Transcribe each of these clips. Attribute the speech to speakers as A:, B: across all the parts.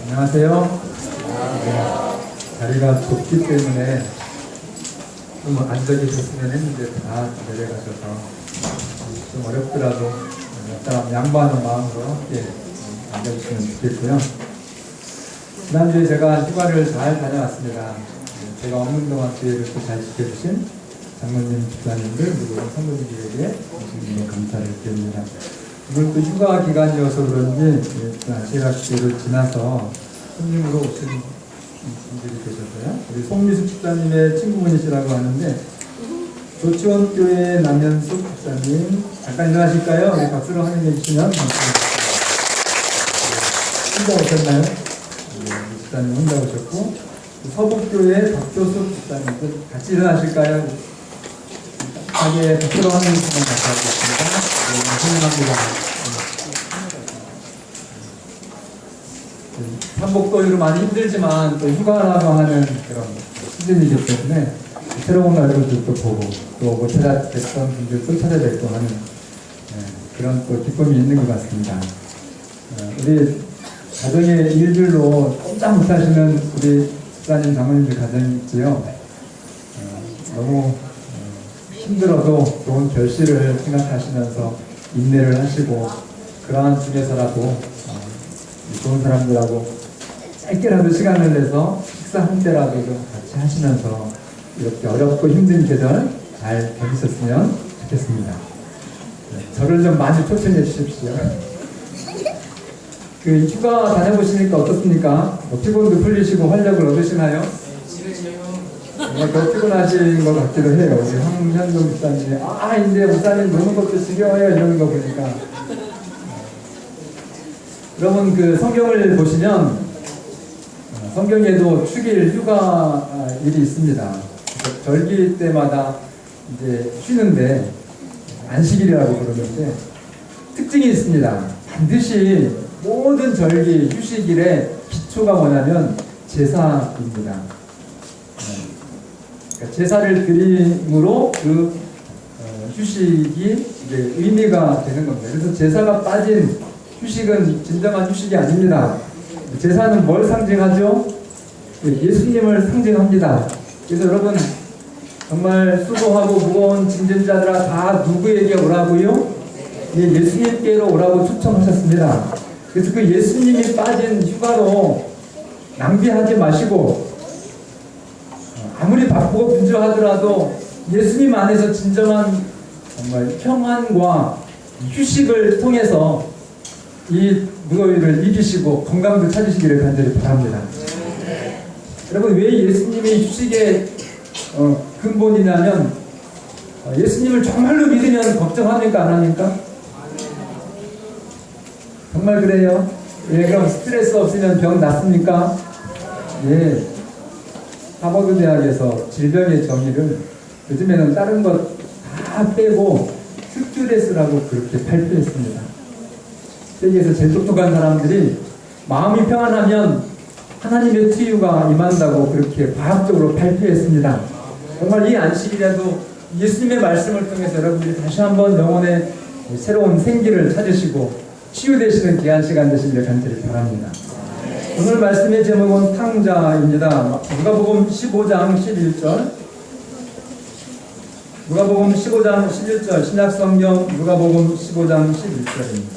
A: 안녕하세요. 자리가 좁기 때문에 좀 앉아 계셨으면 했는데 다 내려가셔서 좀 어렵더라도 몇 사람 양보하는 마음으로 함께 앉아주시면 좋겠고요. 지난주에 제가 휴가를 잘 다녀왔습니다. 제가 없는 동안 기회를 또 잘 지켜주신 장로님, 집사님들, 그리고 성도님들에게 진심으로 감사를 드립니다. 오늘 또 휴가 기간이어서 그런지 안식일을 지나서 손님으로 오신 분들이 계셨어요. 우리 송미숙 집사님의 친구분이시라고 하는데 조치원교회 남현숙 집사님 잠깐 일어나실까요? 우리 박수로 환영해 주시면 감사합니다. 혼자 오셨나요? 집사님 혼자 오셨고 서북교회 박교숙 집사님도 같이 일어나실까요? 가게 박수로 환영해 주시면 감사하겠습니다. 환영합니다. 삼복도일로 많이 힘들지만 또 휴가라고 하는 그런 시즌이기 때문에 새로운 얼굴들도 보고 또 못 찾아뵙던 분들도 찾아뵙고 하는 그런 또 기쁨이 있는 것 같습니다. 우리 가정의 일들로 꼼짝 못하시는 우리 집사님, 장모님들 가정이 있지요. 너무 힘들어도 좋은 결실을 생각하시면서 인내를 하시고 그러한 중에서라도 좋은 사람들하고 짧게라도 시간을 내서 식사 한 때라도 좀 같이 하시면서 이렇게 어렵고 힘든 계절 잘 견디셨으면 좋겠습니다. 저를 좀 많이 초청해 주십시오. 그 휴가 다녀보시니까 어떻습니까? 피곤도 풀리시고 활력을 얻으시나요? 더 피곤하신 것 같기도 해요. 우리 황현종 목사님이 이제 목사님 노는 것도 지겨워요 이러는 거 보니까. 여러분 그 성경을 보시면 성경에도 축일 휴가 일이 있습니다. 절기 때마다 이제 쉬는데 안식일이라고 그러는데 특징이 있습니다. 반드시 모든 절기 휴식일의 기초가 뭐냐면 제사입니다. 그러니까 제사를 드림으로 그 휴식이 이제 의미가 되는 겁니다. 그래서 제사가 빠진 휴식은 진정한 휴식이 아닙니다. 제사는 뭘 상징하죠? 예수님을 상징합니다. 그래서 여러분 정말 수고하고 무거운 짐진 자들아 다 누구에게 오라고요? 예수님께로 오라고 초청하셨습니다. 그래서 그 예수님이 빠진 휴가로 낭비하지 마시고 아무리 바쁘고 분주하더라도 예수님 안에서 진정한 정말 평안과 휴식을 통해서 이 무더위를 이기시고 건강도 찾으시기를 간절히 바랍니다. 여러분 왜 예수님이 휴식의 근본이냐면 예수님을 정말로 믿으면 걱정합니까 안 합니까? 정말 그래요? 그럼 스트레스 없으면 병 낫습니까? 하버드 대학에서 질병의 정의를 요즘에는 다른 것 다 빼고 스트레스라고 그렇게 발표했습니다. 세계에서 제일 똑똑한 사람들이 마음이 평안하면 하나님의 치유가 임한다고 그렇게 과학적으로 발표했습니다. 정말 이 안식일에도 예수님의 말씀을 통해서 여러분들이 다시 한번 영혼의 새로운 생기를 찾으시고 치유되시는 귀한 시간 되시기를 간절히 바랍니다. 오늘 말씀의 제목은 탕자입니다. 누가복음 15장 11절 누가복음 15장 11절 신약성경 누가복음 15장 11절입니다.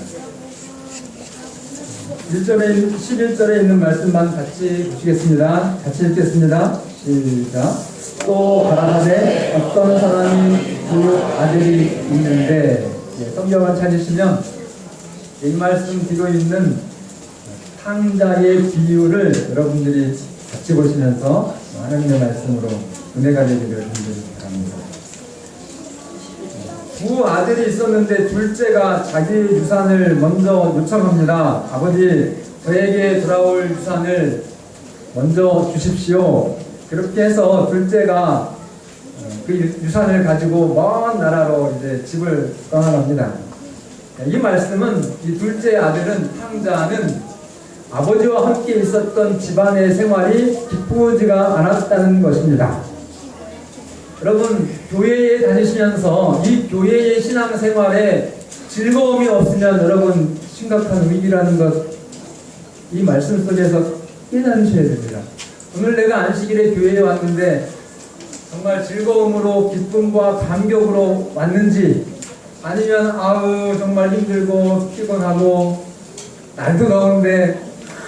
A: 11절에 있는 말씀만 같이 보시겠습니다. 같이 읽겠습니다. 시작. 또 가라사대 어떤 사람이 두 아들이 있는데 성경을 찾으시면 이 말씀 뒤로 있는 탕자의 비유를 여러분들이 같이 보시면서 하나님의 말씀으로 은혜가 되기를 간절히 바랍니다. 두 아들이 있었는데 둘째가 자기 유산을 먼저 요청합니다. 아버지, 저에게 돌아올 유산을 먼저 주십시오. 그렇게 해서 둘째가 그 유산을 가지고 먼 나라로 이제 집을 떠나갑니다. 이 말씀은 이 둘째 아들은 탕자는 아버지와 함께 있었던 집안의 생활이 기쁘지가 않았다는 것입니다. 여러분 교회에 다니시면서 이 교회의 신앙생활에 즐거움이 없으면 여러분 심각한 위기라는 것 이 말씀 속에서 깨달으셔야 됩니다. 오늘 내가 안식일에 교회에 왔는데 정말 즐거움으로 기쁨과 감격으로 왔는지, 아니면 아우 정말 힘들고 피곤하고 날도 더운데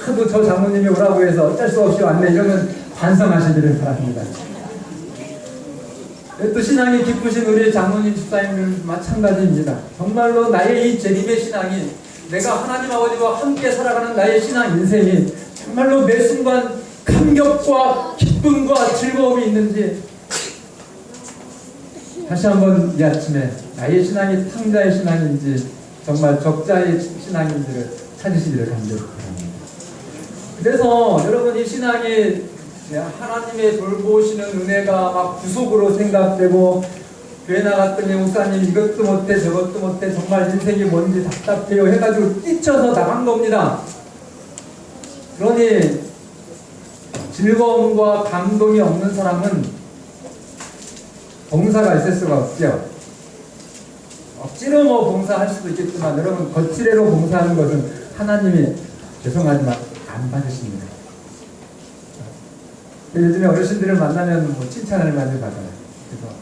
A: 하도 저 장모님이 오라고 해서 어쩔 수 없이 왔네, 이러면 반성하시기를 바랍니다. 또 신앙이 기쁘신 우리 장모님 집사님들 마찬가지입니다. 정말로 나의 이 재림의 신앙이, 내가 하나님 아버지와 함께 살아가는 나의 신앙 인생이 정말로 매 순간 감격과 기쁨과 즐거움이 있는지, 다시 한번 이 아침에 나의 신앙이 탕자의 신앙인지 정말 적자의 신앙인지를 찾으시기를 간절히 바랍니다. 그래서 여러분, 이 신앙이 하나님의 돌보시는 은혜가 막 구속으로 생각되고, 교회 나갔더니 목사님 이것도 못해 저것도 못해 정말 인생이 뭔지 답답해요 해가지고 뛰쳐서 나간 겁니다. 그러니 즐거움과 감동이 없는 사람은 봉사가 있을 수가 없죠. 억지로 뭐 봉사할 수도 있겠지만, 여러분 거칠애로 봉사하는 것은 하나님이 죄송하지만 안 받으십니다. 요즘에 어르신들을 만나면 뭐 칭찬을 많이 받아요. 그래서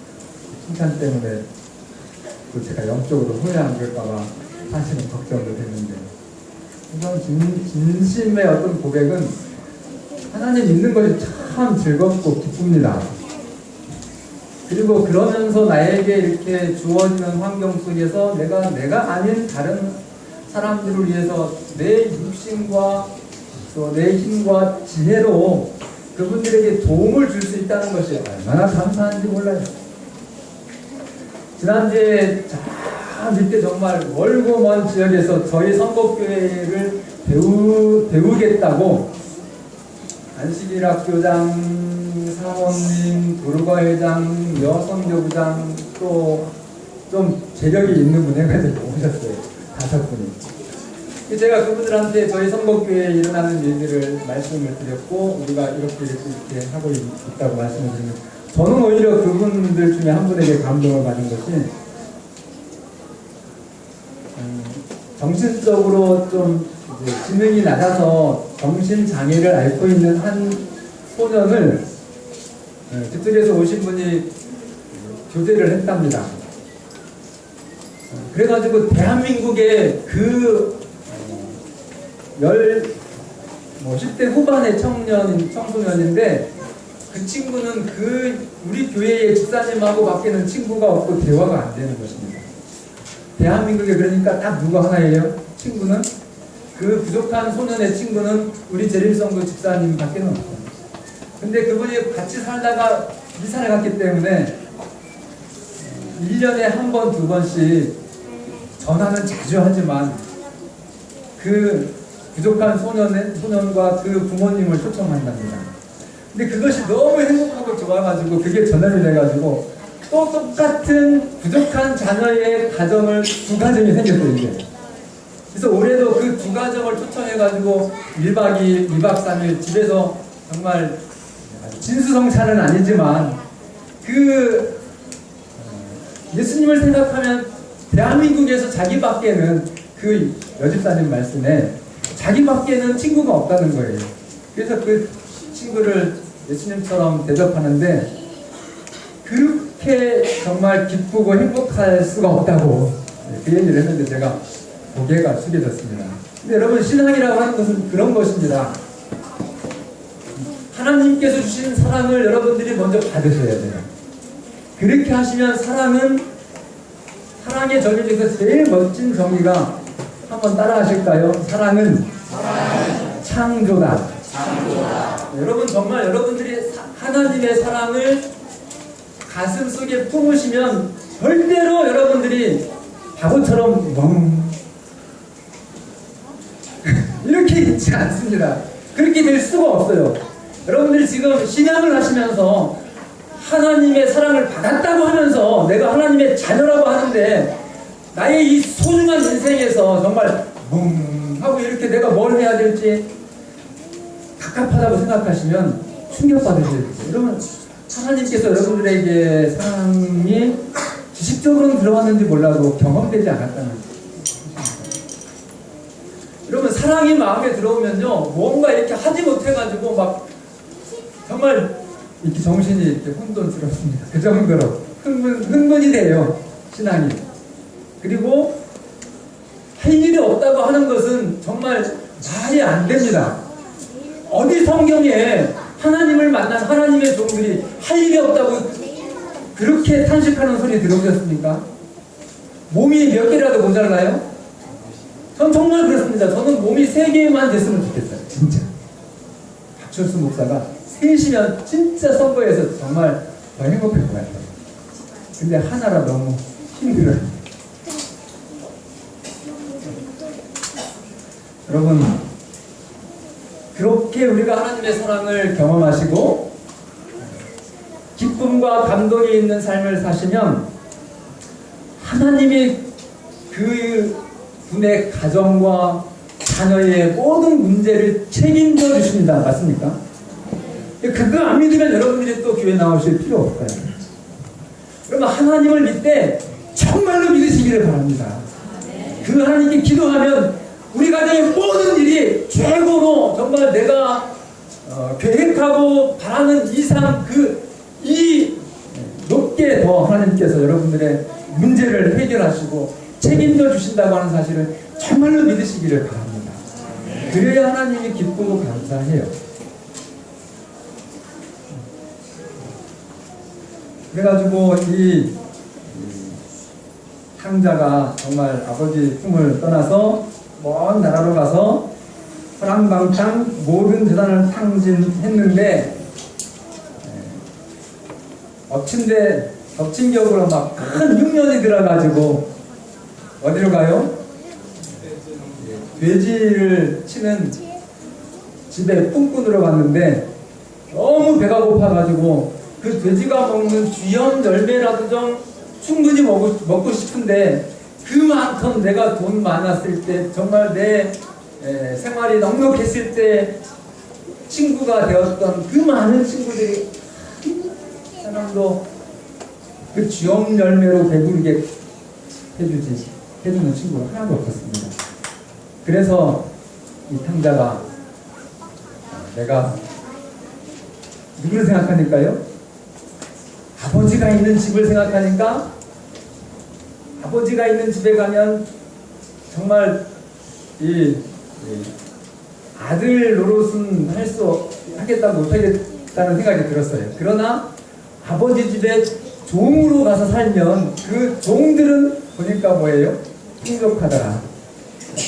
A: 칭찬 때문에 또 제가 영적으로 후회 안 될까봐 사실은 걱정도 됐는데, 우선 진심의 어떤 고백은 하나님 믿는 것이 참 즐겁고 기쁩니다. 그리고 그러면서 나에게 이렇게 주어지는 환경 속에서 내가 아닌 다른 사람들을 위해서 내 육신과 또 내 힘과 지혜로 그분들에게 도움을 줄 수 있다는 것이 얼마나 감사한지 몰라요. 지난주에 저 밑에 정말 멀고 먼 지역에서 저희 선곡교회를 배우겠다고 안식일 학교장, 사모님, 도르가 회장, 여성교부장, 또 좀 재력이 있는 분 해가지고 오셨어요. 5분이. 제가 그분들한테 저희 선곡교회에 일어나는 일들을 말씀을 드렸고, 우리가 이렇게 하고 있다고 말씀을 드리면, 저는 오히려 그분들 중에 한 분에게 감동을 받은 것이, 정신적으로 좀 지능이 낮아서 정신장애를 앓고 있는 한 소년을 그쪽에서 오신 분이 교제를 했답니다. 그래가지고 대한민국의 그 10대 후반의 청소년인데, 그 친구는 우리 교회의 집사님하고 밖에는 친구가 없고 대화가 안 되는 것입니다. 대한민국에 그러니까 딱 누구 하나예요? 친구는? 그 부족한 소년의 친구는 우리 재림성도 집사님 밖에는 없어요. 근데 그분이 같이 살다가 이사를 갔기 때문에 1년에 한 번, 2번씩 전화는 자주 하지만 그 부족한 소년과 그 부모님을 초청한답니다. 근데 그것이 너무 행복하고 좋아가지고 그게 전염이 돼가지고 또 똑같은 부족한 자녀의 가정을 2가정이 생겼어요, 이제. 그래서 올해도 그 2가정을 초청해가지고 1박 2일, 2박 3일 집에서 정말 진수성찬은 아니지만 예수님을 생각하면 대한민국에서 자기밖에는, 그 여집사님 말씀에 자기밖에는 친구가 없다는 거예요. 그래서 그 친구를 예수님처럼 대접하는데 그렇게 정말 기쁘고 행복할 수가 없다고 그 얘기를 했는데 제가 고개가 숙여졌습니다. 근데 여러분, 신앙이라고 하는 것은 그런 것입니다. 하나님께서 주신 사랑을 여러분들이 먼저 받으셔야 돼요. 그렇게 하시면 사랑의 정의 중에서 제일 멋진 정의가, 한번 따라 하실까요? 사랑은 창조다. 여러분, 정말 여러분들이 하나님의 사랑을 가슴 속에 품으시면 절대로 여러분들이 바보처럼 이렇게 있지 않습니다. 그렇게 될 수가 없어요. 여러분들이 지금 신앙을 하시면서 하나님의 사랑을 받았다고 하면서 내가 하나님의 자녀라고 하는데, 나의 이 소중한 인생에서 정말 하고 이렇게 내가 뭘 해야 될지 갑갑하다고 생각하시면 충격받으셔야 돼요. 여러분, 하나님께서 여러분들에게 사랑이 지식적으로는 들어왔는지 몰라도 경험되지 않았다는 거예요. 여러분, 사랑이 마음에 들어오면요, 뭔가 이렇게 하지 못해가지고 막 정말 이렇게 정신이 이렇게 혼돈스럽습니다. 그 정도로 흥분이 돼요, 신앙이. 그리고 할 일이 없다고 하는 것은 정말 말이 안 됩니다. 어디 성경에 하나님을 만난 하나님의 종들이 할 일이 없다고 그렇게 탄식하는 소리 들어보셨습니까? 몸이 몇 개라도 모자라요? 전 정말 그렇습니다. 저는 몸이 3개만 됐으면 좋겠어요. 진짜. 박철수 목사가 3시면 진짜 선거에서 정말 더 행복할 것 같아요. 근데 하나라 너무 힘들어요. 여러분, 그렇게 우리가 하나님의 사랑을 경험하시고 기쁨과 감동이 있는 삶을 사시면 하나님이 그 분의 가정과 자녀의 모든 문제를 책임져 주십니다. 맞습니까? 그거 안 믿으면 여러분들이 또 교회 나오실 필요 없어요. 그러면 하나님을 믿되 정말로 믿으시기를 바랍니다. 그 하나님께 기도하면 우리 가정의 모든 일이 최고로 정말 내가 계획하고 바라는 이상 이 높게 더 하나님께서 여러분들의 문제를 해결하시고 책임져 주신다고 하는 사실을 정말로 믿으시기를 바랍니다. 그래야 하나님이 기쁘고 감사해요. 그래가지고 이 탕자가 정말 아버지 품을 떠나서 먼 나라로 가서 허랑방탕 모든 재산을 탕진했는데 엎친 격으로 막 큰 흉년이 들어가지고 어디로 가요? 돼지를 치는 집에 꿈꾼으로 갔는데 너무 배가 고파가지고 그 돼지가 먹는 쥐염 열매라도 좀 충분히 먹고 싶은데 그만큼 내가 돈 많았을 때 정말 내 생활이 넉넉했을 때 친구가 되었던 그 많은 친구들이 사람도 그 쥐염 열매로 배부르게 해주는 친구가 하나도 없었습니다. 그래서 이 탕자가 내가 누구를 생각하니까요? 아버지가 있는 집을 생각하니까 아버지가 있는 집에 가면 정말 이 아들 노릇은 하겠다고 못하겠다는 생각이 들었어요. 그러나 아버지 집에 종으로 가서 살면 그 종들은 보니까 뭐예요? 풍족하더라.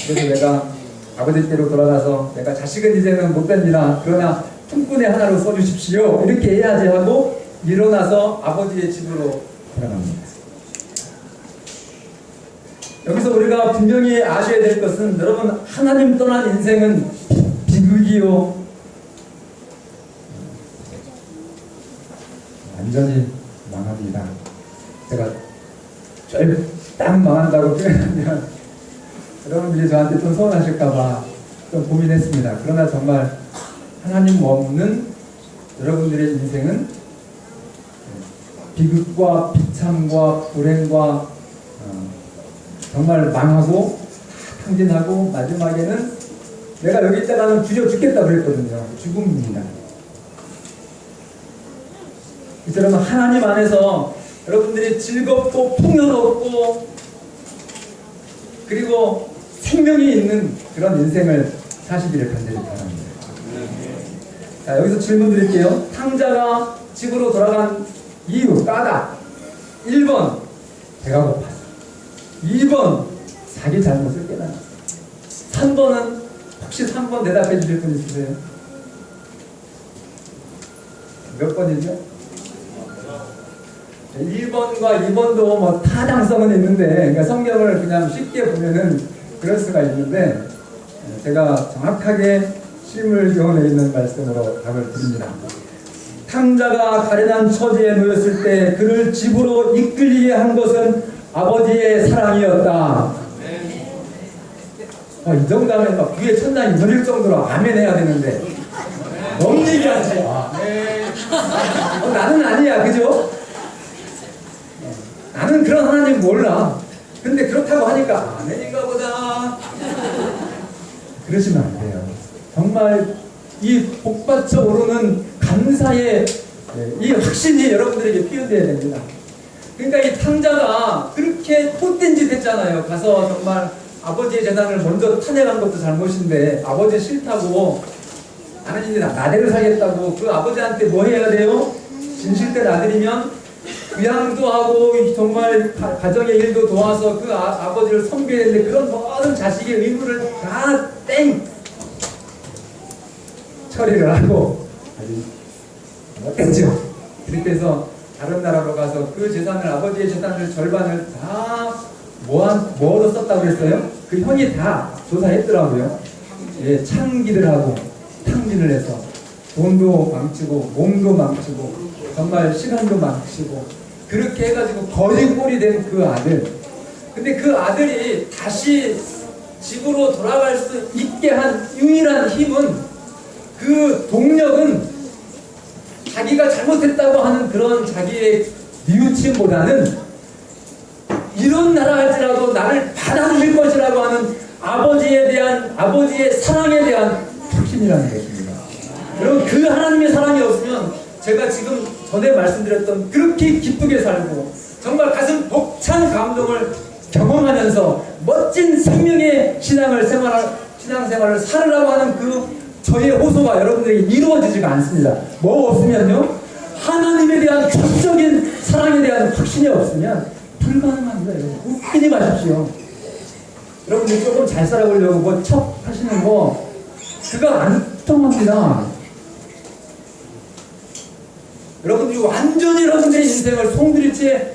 A: 그래서 내가 아버지 댁으로 돌아가서 내가 자식은 이제는 못 됩니다. 그러나 품꾼의 하나로 써주십시오. 이렇게 해야지 하고 일어나서 아버지의 집으로 돌아갑니다. 여기서 우리가 분명히 아셔야 될 것은 여러분 하나님 떠난 인생은 비극이요. 완전히 망합니다. 제가 딱 망한다고 표현하면 여러분들이 저한테 좀 서운하실까봐 좀 고민했습니다. 그러나 정말 하나님 없는 여러분들의 인생은 비극과 비참과 불행과 정말 망하고 탕진하고 마지막에는 내가 여기 있다가는 죽여 죽겠다 그랬거든요. 죽음입니다. 여러분 하나님 안에서 여러분들이 즐겁고 풍요롭고 그리고 생명이 있는 그런 인생을 사시기를 간절히 바랍니다. 자, 여기서 질문 드릴게요. 탕자가 집으로 돌아간 이유, 까닭. 1번 배가 고파서, 2번 자기 잘못을 깨달았어. 3번은 혹시 3번 대답해 주실 분 있으세요? 몇 번이죠? 1번과 2번도 뭐 타당성은 있는데, 그러니까 성경을 그냥 쉽게 보면은 그럴 수가 있는데, 제가 정확하게 실물 교훈에 있는 말씀으로 답을 드립니다. 탕자가 가련한 처지에 놓였을 때 그를 집으로 이끌리게 한 것은 아버지의 사랑이었다. 이 정도 하면 막 귀에 천장이 무릴 정도로 아멘 해야 되는데 너무 얘기하지. 나는 아니야, 그죠? 나는 그런 하나님 몰라. 근데 그렇다고 하니까 아멘인가 보다. 그러시면 안 돼요. 정말 이 이 복받쳐 오르는 감사의 이 확신이 여러분들에게 표현되어야 됩니다. 그러니까 이 탕자가 그렇게 헛된 짓 했잖아요. 가서 정말 아버지의 재산을 먼저 탄핵한 것도 잘못인데 아버지 싫다고 하나님이 나대로 살겠다고 그 아버지한테 뭐 해야 돼요? 진실된 아들이면 부양도 하고 정말 가정의 일도 도와서 그 아버지를 섬겨야 되는데 그런 모든 자식의 의무를 다 땡 처리를 하고 아주 못했죠. 그렇게 해서 다른 나라로 가서 그 재산을 아버지의 재산을 절반을 다 뭐로 썼다고 그랬어요? 그 형이 다 조사했더라고요. 예, 창기를 하고 탕진을 해서 돈도 망치고 몸도 망치고 정말 시간도 망치고 그렇게 해가지고 거의 꼴이 된 그 아들. 근데 그 아들이 다시 집으로 돌아갈 수 있게 한 유일한 힘은 그 동력은 자기가 잘못했다고 하는 그런 자기의 뉘우침보다는 이런 나라 할지라도 나를 받아주실 것이라고 하는 아버지에 대한 아버지의 사랑에 대한 확신이라는 것입니다. 여러분 그 하나님의 사랑이 없으면 제가 지금 전에 말씀드렸던 그렇게 기쁘게 살고 정말 가슴 벅찬 감동을 경험하면서 멋진 생명의 신앙생활을 살으라고 하는 그 저의 호소가 여러분들에게 이루어지지가 않습니다. 뭐 없으면요? 하나님에 대한 전적인 사랑에 대한 확신이 없으면 불가능합니다. 여러분. 웃기지 마십시오. 여러분들 조금 잘 살아보려고 뭐 척 하시는 거 그거 안 통합니다. 여러분들이 완전히 여러분들의 인생을 송두리째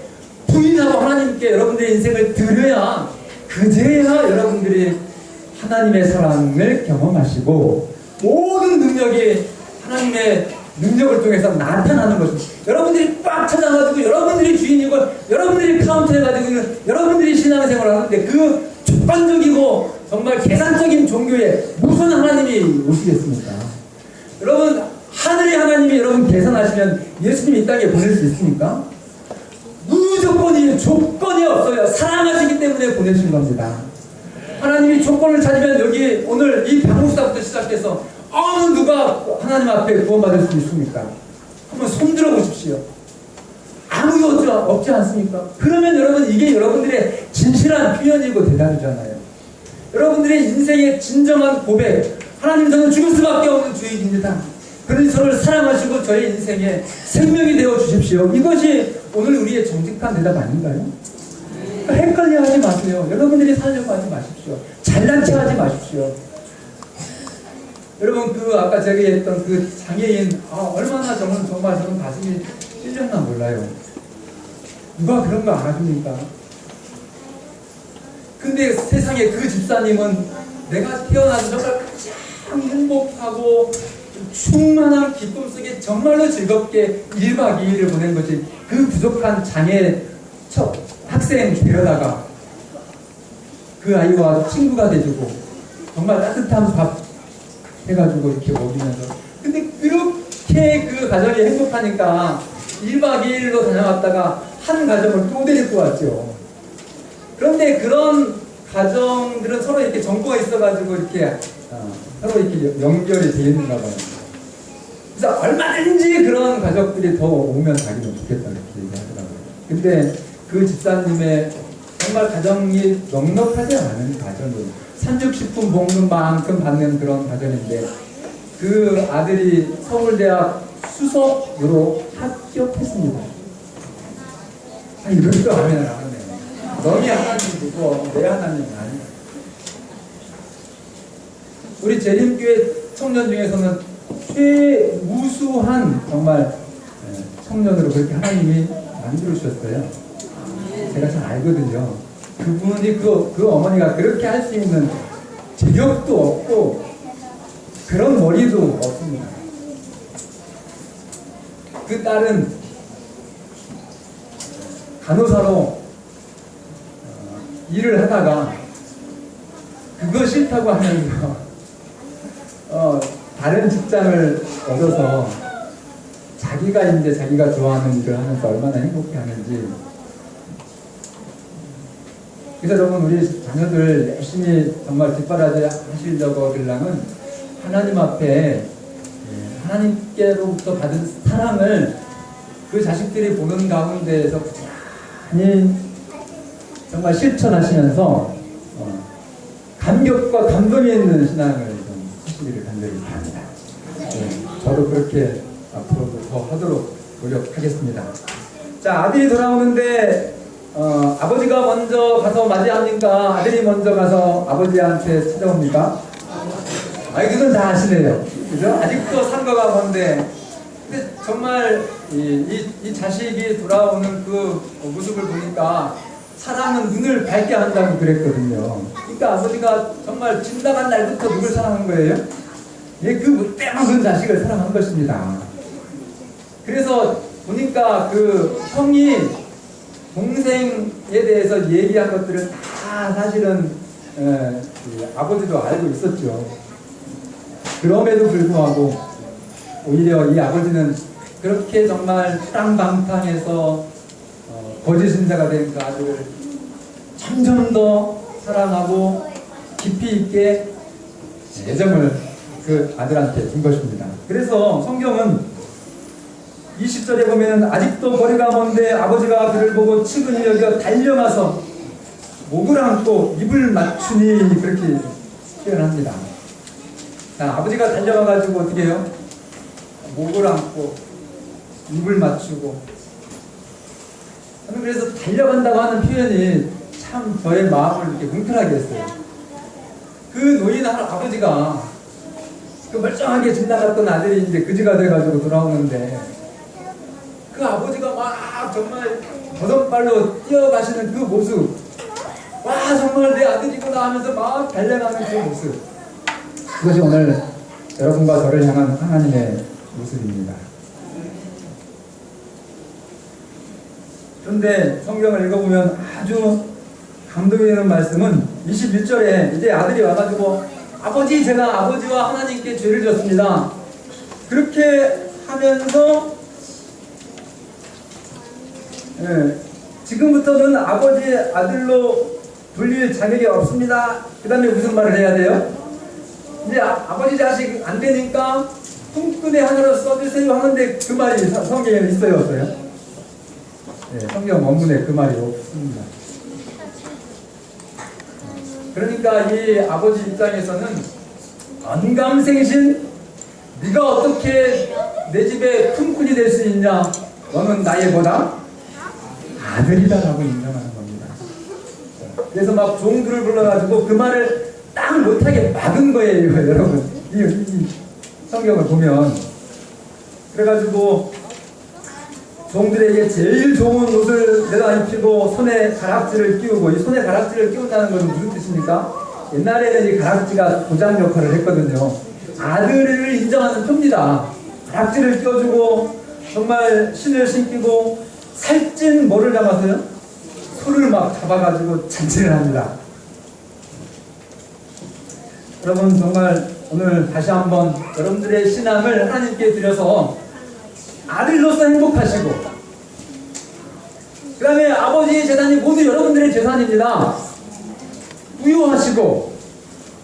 A: 부인하고 하나님께 여러분들의 인생을 드려야 그제야 여러분들이 하나님의 사랑을 경험하시고 모든 능력이 하나님의 능력을 통해서 나타나는 것입니다. 여러분들이 꽉 찾아가지고 여러분들이 주인이고 여러분들이 카운트해가지고 여러분들이 신앙생활을 하는데 그 주관적이고 정말 계산적인 종교에 무슨 하나님이 오시겠습니까? 여러분 하늘의 하나님이 여러분 계산하시면 예수님이 이 땅에 보낼 수 있습니까? 무조건이 조건이 없어요. 사랑하시기 때문에 보내신 겁니다. 하나님이 조건을 찾으면 여기 오늘 이 방목사부터 시작해서 어느 누가 하나님 앞에 구원받을 수 있습니까? 한번 손들어 보십시오. 아무도 없지 않습니까? 그러면 여러분 이게 여러분들의 진실한 표현이고 대답이잖아요. 여러분들의 인생의 진정한 고백, 하나님 저는 죽을 수밖에 없는 죄인입니다. 그러니 저를 사랑하시고 저의 인생에 생명이 되어 주십시오. 이것이 오늘 우리의 정직한 대답 아닌가요? 헷갈려 하지 마세요. 여러분들이 살려고 하지 마십시오. 잘난 체 하지 마십시오. 여러분 아까 제가 했던 그 장애인 얼마나 정말 저는 가슴이 찔렸나 몰라요. 누가 그런 거 알아줍니까? 근데 세상에 그 집사님은 내가 태어나서 정말 가장 행복하고 충만한 기쁨 속에 정말로 즐겁게 1박 2일을 보낸 것이 그 부족한 장애 학생 데려다가 그 아이와 친구가 돼주고 정말 따뜻한 밥 해가지고 이렇게 먹이면서 근데 그렇게 그 가정이 행복하니까 1박 2일로 다녀갔다가 한 가정을 또 데리고 왔죠. 그런데 그런 가정들은 서로 이렇게 정보가 있어가지고 이렇게 서로 이렇게 연결이 되어 있는가 봐요. 그래서 얼마든지 그런 가족들이 더 오면 자기는 좋겠다 이렇게 얘기하더라고요. 근데 그 집사님의 정말 가정이 넉넉하지 않은 가정이에요. 산육식품 먹는 만큼 받는 그런 가정인데 그 아들이 서울대학 수석으로 합격했습니다. 이럴 줄 알면 안 하네요. 너희 하나님이고 내 하나님은 아니야. 우리 재림교회 청년 중에서는 최우수한 정말 청년으로 그렇게 하나님이 만들어주셨어요. 제가 잘 알거든요. 그분이 그 어머니가 그렇게 할 수 있는 재력도 없고 그런 머리도 없습니다. 그 딸은 간호사로 일을 하다가 그거 싫다고 하면서 다른 직장을 얻어서 자기가 좋아하는 일을 하면서 얼마나 행복해 하는지. 그래서 여러분 우리 자녀들 열심히 정말 뒷바라지 하시려고 하려면 하나님 앞에 하나님께로부터 받은 사랑을 그 자식들이 보는 가운데에서 부지런히 정말 실천하시면서 감격과 감동이 있는 신앙을 좀 하시기를 간절히 바랍니다. 저도 그렇게 앞으로도 더 하도록 노력하겠습니다. 자, 아들이 돌아오는데 아버지가 먼저 가서 맞이합니까? 아들이 먼저 가서 아버지한테 찾아옵니까? 그건 다 아시네요. 그죠? 아직도 상가가 먼데. 근데 정말 이 자식이 돌아오는 그 모습을 보니까 사랑은 눈을 밝게 한다고 그랬거든요. 그러니까 아버지가 정말 집 나간 날부터 누굴 사랑한 거예요? 그 빼먹은 자식을 사랑한 것입니다. 그래서 보니까 그 형이 동생에 대해서 얘기한 것들은 다 사실은 아버지도 알고 있었죠. 그럼에도 불구하고 오히려 이 아버지는 그렇게 정말 땅방탕해서 거짓 신자가 된 그 아들을 점점 더 사랑하고 깊이 있게 애정을 그 아들한테 준 것입니다. 그래서 성경은 20절에 보면 아직도 거리가 먼데 아버지가 그를 보고 측은히 여겨 달려가서 목을 안고 입을 맞추니 그렇게 표현합니다. 자, 아버지가 달려가가지고 어떻게 해요? 목을 안고 입을 맞추고. 저는 그래서 달려간다고 하는 표현이 참 저의 마음을 이렇게 뭉클하게 했어요. 그 노인한 아버지가 그 멀쩡하게 집 나갔던 아들이 이제 그지가 돼가지고 돌아오는데 그 아버지가 막 정말 버선발로 뛰어가시는 그 모습, 와 정말 내 아들이구나 하면서 막 달려가는 그 모습, 그것이 오늘 여러분과 저를 향한 하나님의 모습입니다. 그런데 성경을 읽어보면 아주 감동이 되는 말씀은 21절에 이제 아들이 와가지고 아버지, 제가 아버지와 하나님께 죄를 졌습니다. 그렇게 하면서 지금부터는 아버지 아들로 불릴 자격이 없습니다. 그 다음에 무슨 말을 해야 돼요? 이제 아버지 자식 안 되니까 품꾼의 하나로 써주세요 하는데 그 말이 성경에 있어요, 없어요? 성경 원문에 그 말이 없습니다. 그러니까 이 아버지 입장에서는 언감생신, 네가 어떻게 내 집에 품꾼이 될 수 있냐? 너는 나의 뭐다? 아들이다라고 인정하는 겁니다. 그래서 막 종들을 불러가지고 그 말을 딱 못하게 막은 거예요, 여러분. 이 성경을 보면. 그래가지고 종들에게 제일 좋은 옷을 내다 입히고 손에 가락지를 끼우고, 이 손에 가락지를 끼운다는 것은 무슨 뜻입니까? 옛날에는 이 가락지가 도장 역할을 했거든요. 아들을 인정하는 표입니다. 가락지를 끼워주고 정말 신을 신기고 살찐 뭐를 잡아서요? 소를 막 잡아가지고 잔치를 합니다. 여러분 정말 오늘 다시 한번 여러분들의 신앙을 하나님께 드려서 아들로서 행복하시고, 그 다음에 아버지의 재산이 모두 여러분들의 재산입니다. 부유하시고,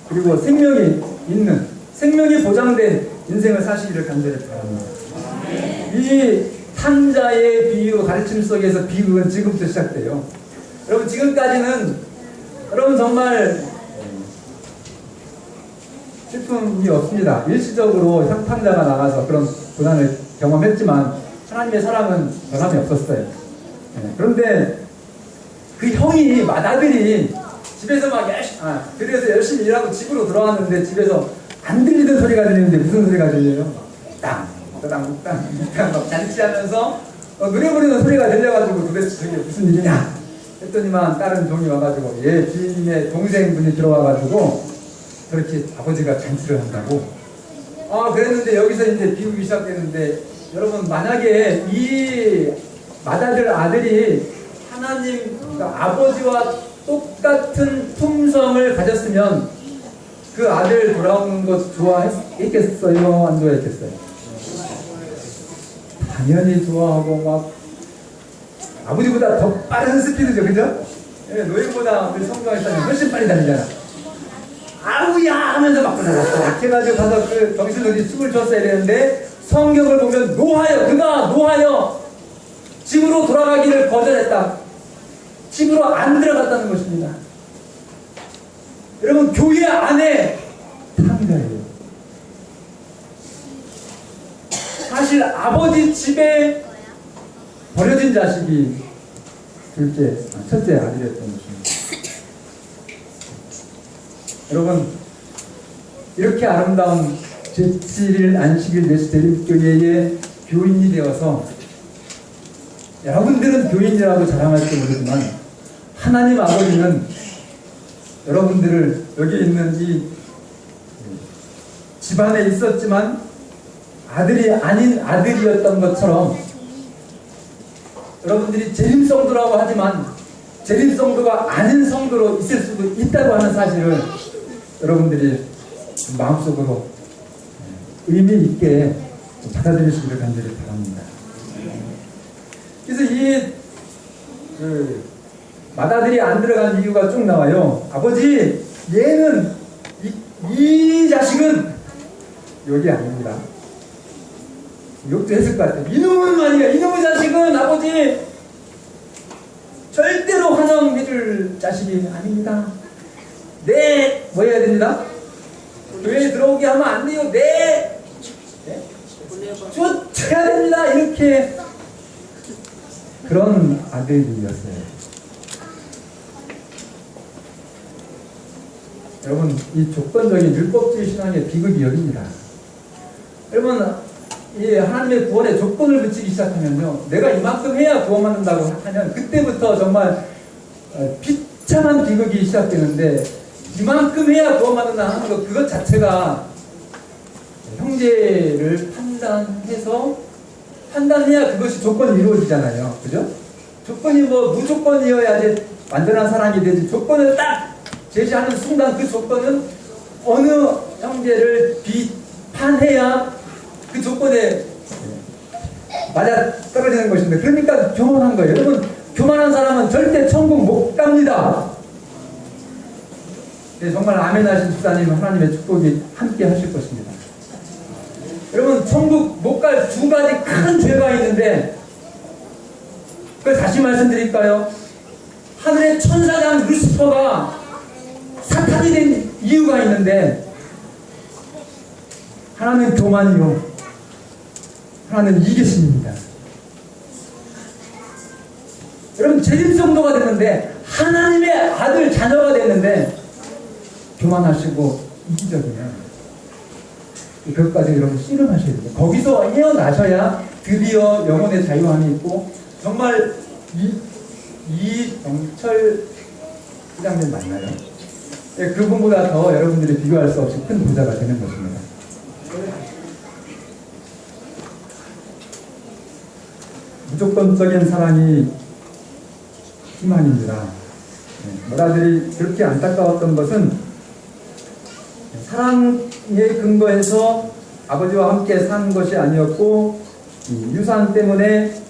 A: 그리고 생명이 있는, 생명이 보장된 인생을 사시기를 간절히 바랍니다. 이 탕자의 비유 가르침 속에서 비극은 지금부터 시작돼요. 여러분 지금까지는 여러분 정말 슬픔이 없습니다. 일시적으로 탕자가 나가서 그런 고난을 경험했지만 하나님의 사랑은 변함이 없었어요. 그런데 그 형이 맏아들이 집에서 막 그래서 열심히 일하고 집으로 돌아왔는데 집에서 안 들리던 소리가 들리는데 무슨 소리가 들려요? 땅, 땅, 땅, 땅, 막 잔치하면서 노래 부르는 소리가 들려가지고 도대체 저게 무슨 일이냐 했더니만 다른 종이 와가지고 주인의 동생분이 들어와가지고 그렇게 아버지가 잔치를 한다고. 그랬는데 여기서 이제 비극이 시작되는데, 여러분 만약에 이 맏아들 아들이 하나님, 그러니까 아버지와 똑같은 품성을 가졌으면 그 아들 돌아오는 것 좋아했겠어요? 안 좋아했겠어요? 당연히 좋아하고 막 아버지보다 더 빠른 스피드죠, 그죠? 노예보다 우리 성경에서는 훨씬 빨리 다니잖아. 아우야 하면서 막 해가지고 가서 그 정신없이 춤을 췄어야 되는데 성경을 보면 그가 노하여 집으로 돌아가기를 거절했다. 집으로 안 들어갔다는 것입니다. 여러분, 교회 안에 탕자예요. 사실 아버지 집에 버려진 자식이 첫째 아들이었던 것입니다. 여러분, 이렇게 아름다운 제7일 안식일 예수대립교회의 교인이 되어서 여러분들은 교인이라고 자랑할지 모르지만 하나님 아버지는 여러분들을 여기 있는 이 집안에 있었지만 아들이 아닌 아들이었던 것처럼 여러분들이 재림성도라고 하지만 재림성도가 아닌 성도로 있을 수도 있다고 하는 사실을 여러분들이 마음속으로 의미 있게 받아들이시기를 간절히 바랍니다. 그래서 이 맏아들이 안 들어간 이유가 쭉 나와요. 아버지, 얘는 이 자식은 여기 아닙니다. 욕도 했을 것 같아요. 이놈은 말이야, 이놈의 자식은 아버지 절대로 환영해줄 자식이 아닙니다. 뭐 해야 됩니다? 교회에 들어오게 하면 안 돼요. 쫓아야 됩니다. 이렇게 그런 아들이었어요. 여러분, 이 조건적인 율법주의 신앙의 비극이 여기입니다. 여러분, 이 하나님의 구원에 조건을 붙이기 시작하면요, 내가 이만큼 해야 구원받는다고 하면 그때부터 정말 비참한 비극이 시작되는데, 이만큼 해야 구원받는다 하는 것, 그것 자체가 형제를 판단해야 그것이 조건이 이루어지잖아요. 그죠? 조건이 무조건이어야지 완전한 사랑이 되지, 조건을 딱 제시하는 순간 그 조건은 어느 형제를 비판해야 그 조건에 맞아 떨어지는 것인데, 그러니까 교만한 거예요. 여러분, 교만한 사람은 절대 천국 못 갑니다. 네, 정말 아멘 하신 집사님, 하나님의 축복이 함께 하실 것입니다. 여러분, 천국 못 갈 두 가지 큰 죄가 있는데, 그걸 다시 말씀드릴까요? 하늘의 천사장 루시퍼가 사탄이 된 이유가 있는데, 하나는 교만이요, 하나는 이기심입니다. 여러분, 재림성도가 됐는데, 하나님의 아들 자녀가 됐는데 교만하시고 이기적이면 그것까지 여러분 씨름하셔야 돼요. 거기서 헤어나셔야 드디어 영혼의 자유함이 있고, 정말 이정철 회장님 맞나요? 네, 그분보다 더 여러분들이 비교할 수 없이 큰 부자가 되는 것입니다. 무조건적인 사랑이 희망입니다. 맏아들이 그렇게 안타까웠던 것은 사랑에 근거해서 아버지와 함께 산 것이 아니었고, 유산 때문에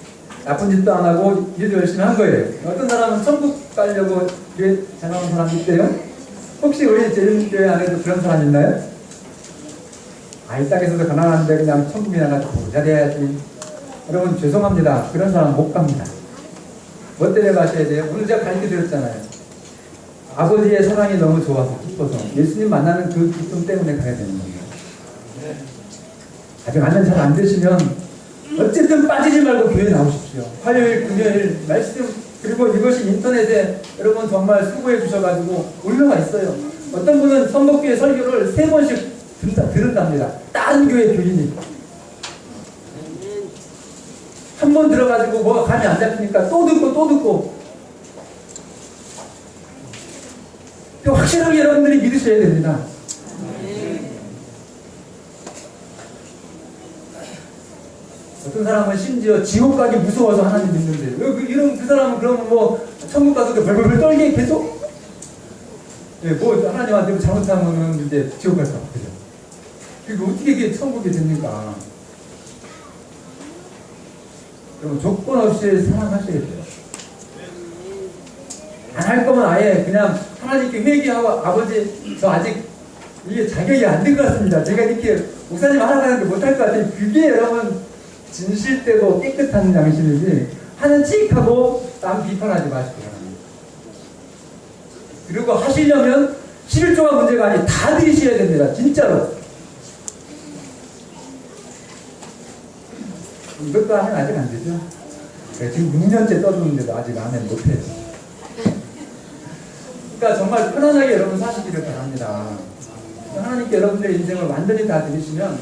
A: 나쁜 짓도 안 하고 일도 열심히 한 거예요. 어떤 사람은 천국 가려고 교회 잘 나온 사람이 있대요? 혹시 우리 제일교회 안에도 그런 사람 있나요? 이 땅에서도 가난한데 그냥 천국에 나가서 부자 돼야지. 여러분, 죄송합니다. 그런 사람 못 갑니다. 뭐 때문에 가셔야 돼요? 오늘 제가 가르쳐 드렸잖아요. 아버지의 사랑이 너무 좋아서, 기뻐서 예수님 만나는 그 기쁨 때문에 가야 되는 겁니다. 아직 안전 잘 안 되시면 어쨌든 빠지지 말고 교회 나오십시오. 화요일, 금요일 말씀, 그리고 이것이 인터넷에 여러분 정말 수고해 주셔가지고 올라가 있어요. 어떤 분은 선복교회 설교를 3번씩 들은답니다. 다른 교회 교인이. 한 번 들어가지고 뭐가 감이 안 잡히니까 또 듣고 확실하게 여러분들이 믿으셔야 됩니다. 어떤 사람은 심지어 지옥 가기 무서워서 하나님 믿는데, 이런 그 사람은 그러면 뭐 천국 가서 벌벌 떨게 계속, 뭐 하나님한테 잘못하면은 이제 지옥 갈 수 없거든요. 그리고 어떻게 이게 천국이 됩니까? 여러분, 조건 없이 사랑하셔야 돼요. 안 할 거면 아예 그냥 하나님께 회개하고, 아버지 저 아직 이게 자격이 안 된 것 같습니다. 제가 이렇게 목사님 하라고 못할 것 같아요. 그게 여러분 진실되고 깨끗한 양심이지 하는 칙하고 남 비판하지 마시기 바랍니다. 그리고 하시려면 11조가 문제가 아니 다 드리셔야 됩니다. 진짜로. 이것도 하면 아직 안 되죠. 지금 6년째 떠드는데도 아직 하면 못해요. 그러니까 정말 편안하게 여러분 사시기를 바랍니다. 하나님께 여러분들의 인생을 완전히 다 드리시면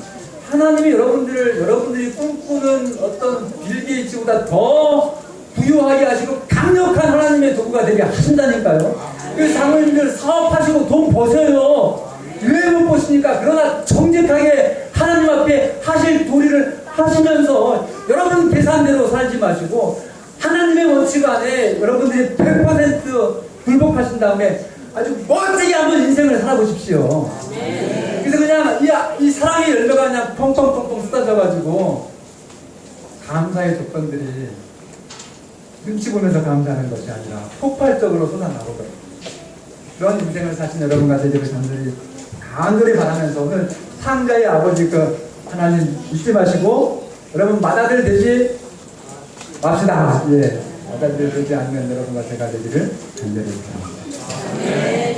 A: 하나님이 여러분들이 꿈꾸는 어떤 빌 게이츠보다 더 부유하게 하시고 강력한 하나님의 도구가 되게 하신다니까요. 그 장로님들 사업하시고 돈 버셔요. 왜 못 버십니까? 그러나 정직하게 하나님 앞에 하실 도리를 하시면서 여러분 계산대로 살지 마시고 하나님의 원칙 안에 여러분들이 100% 굴복하신 다음에 아주 멋지게 한번 인생을 살아보십시오. 그래서 그냥 이 사랑의 열매가 그냥 펑펑펑펑 쏟아져가지고 감사의 조건들이 눈치 보면서 감사하는 것이 아니라 폭발적으로 쏟아나오거든요. 그런 인생을 사신 여러분과 되기를 간절히 바라면서 오늘 상자의 아버지 그 하나님 잊지 마시고 여러분 맏아들 되지 맙시다. 예, 맏아들 되지 않는 여러분과 제가 되기를 간절히 바랍니다.